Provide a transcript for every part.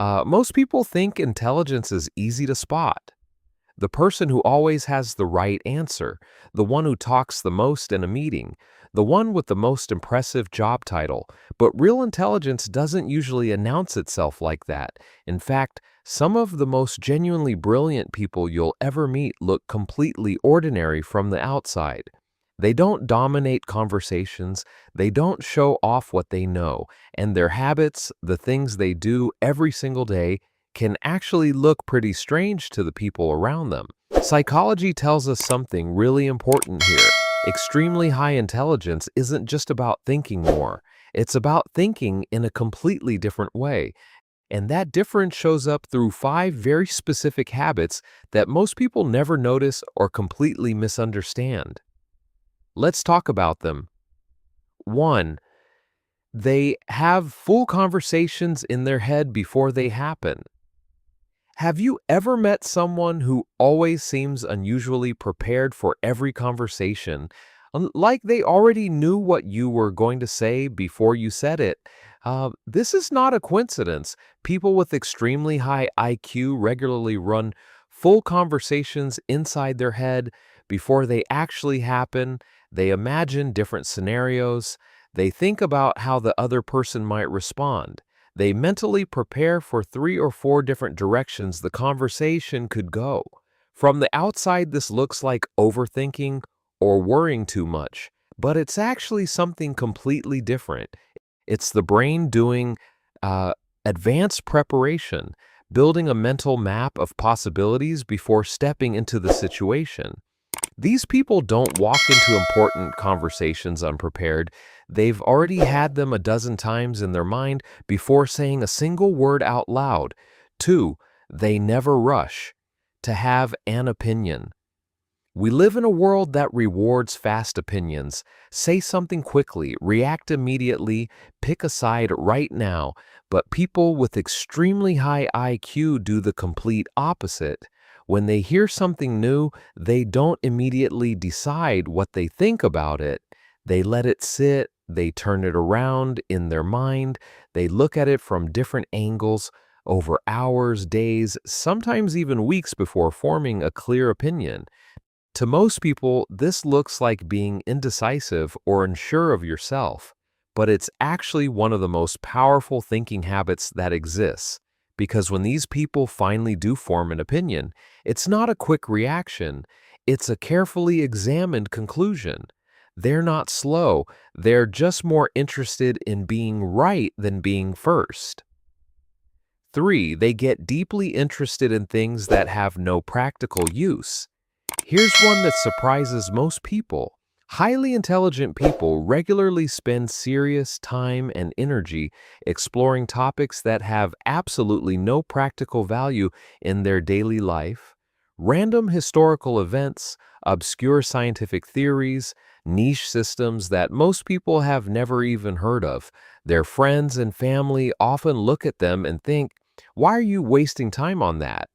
Most people think intelligence is easy to spot. The person who always has the right answer, the one who talks the most in a meeting, the one with the most impressive job title. But real intelligence doesn't usually announce itself like that. In fact, some of the most genuinely brilliant people you'll ever meet look completely ordinary from the outside. They don't dominate conversations, they don't show off what they know, and their habits, the things they do every single day, can actually look pretty strange to the people around them. Psychology tells us something really important here. Extremely high intelligence isn't just about thinking more, it's about thinking in a completely different way. And that difference shows up through 5 very specific habits that most people never notice or completely misunderstand. Let's talk about them. 1. They have full conversations in their head before they happen. Have you ever met someone who always seems unusually prepared for every conversation, like they already knew what you were going to say before you said it? This is not a coincidence. People with extremely high IQ regularly run full conversations inside their head before they actually happen. They imagine different scenarios. They think about how the other person might respond. They mentally prepare for 3 or 4 different directions the conversation could go. From the outside, this looks like overthinking or worrying too much, but it's actually something completely different. It's the brain doing advanced preparation, building a mental map of possibilities before stepping into the situation. These people don't walk into important conversations unprepared. They've already had them a dozen times in their mind before saying a single word out loud. 2, they never rush to have an opinion. We live in a world that rewards fast opinions. Say something quickly, react immediately, pick a side right now. But people with extremely high IQ do the complete opposite. When they hear something new, they don't immediately decide what they think about it. They let it sit, they turn it around in their mind, they look at it from different angles over hours, days, sometimes even weeks before forming a clear opinion. To most people, this looks like being indecisive or unsure of yourself, but it's actually one of the most powerful thinking habits that exists. Because when these people finally do form an opinion, it's not a quick reaction, it's a carefully examined conclusion. They're not slow, they're just more interested in being right than being first. 3, they get deeply interested in things that have no practical use. Here's one that surprises most people. Highly intelligent people regularly spend serious time and energy exploring topics that have absolutely no practical value in their daily life. Random historical events, obscure scientific theories, niche systems that most people have never even heard of. Their friends and family often look at them and think, "Why are you wasting time on that?"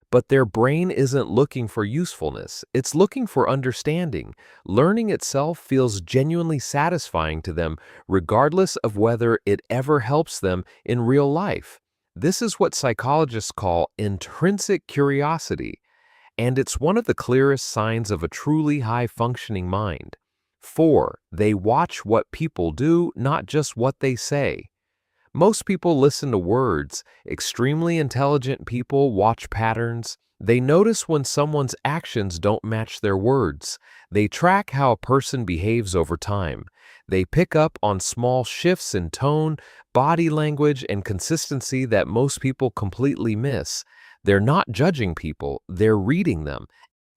But their brain isn't looking for usefulness, it's looking for understanding. Learning itself feels genuinely satisfying to them, regardless of whether it ever helps them in real life. This is what psychologists call intrinsic curiosity, and it's one of the clearest signs of a truly high-functioning mind. 4, they watch what people do, not just what they say. Most people listen to words. Extremely intelligent people watch patterns. They notice when someone's actions don't match their words. They track how a person behaves over time. They pick up on small shifts in tone, body language, and consistency that most people completely miss. They're not judging people, they're reading them.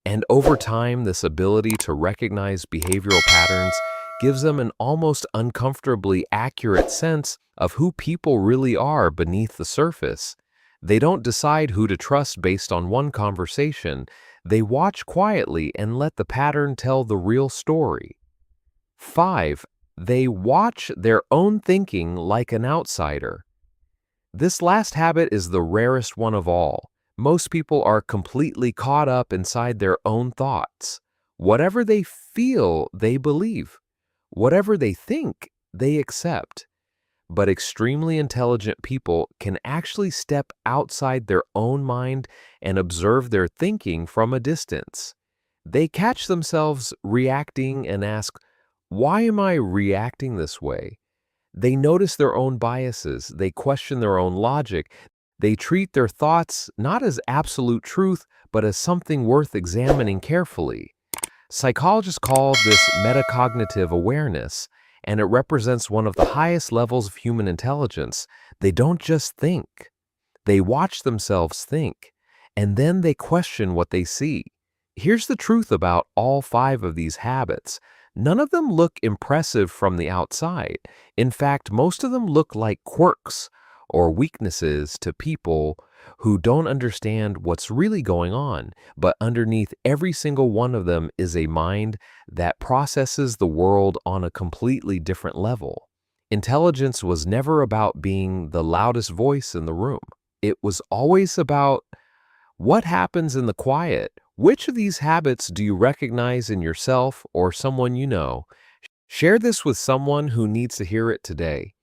And over time, this ability to recognize behavioral patterns gives them an almost uncomfortably accurate sense of who people really are beneath the surface. They don't decide who to trust based on one conversation. They watch quietly and let the pattern tell the real story. 5, they watch their own thinking like an outsider. This last habit is the rarest one of all. Most people are completely caught up inside their own thoughts. Whatever they feel, they believe. Whatever they think, they accept. but extremely intelligent people can actually step outside their own mind and observe their thinking from a distance. They catch themselves reacting and ask, "Why am I reacting this way?" They notice their own biases, they question their own logic, they treat their thoughts not as absolute truth, but as something worth examining carefully. Psychologists call this metacognitive awareness, and it represents one of the highest levels of human intelligence. They don't just think, they watch themselves think, and then they question what they see. Here's the truth about all five of these habits. None of them look impressive from the outside. In fact, most of them look like quirks or weaknesses to people who don't understand what's really going on. But underneath every single one of them is a mind that processes the world on a completely different level. Intelligence was never about being the loudest voice in the room. It was always about what happens in the quiet. Which of these habits do you recognize in yourself or someone you know? Share this with someone who needs to hear it today.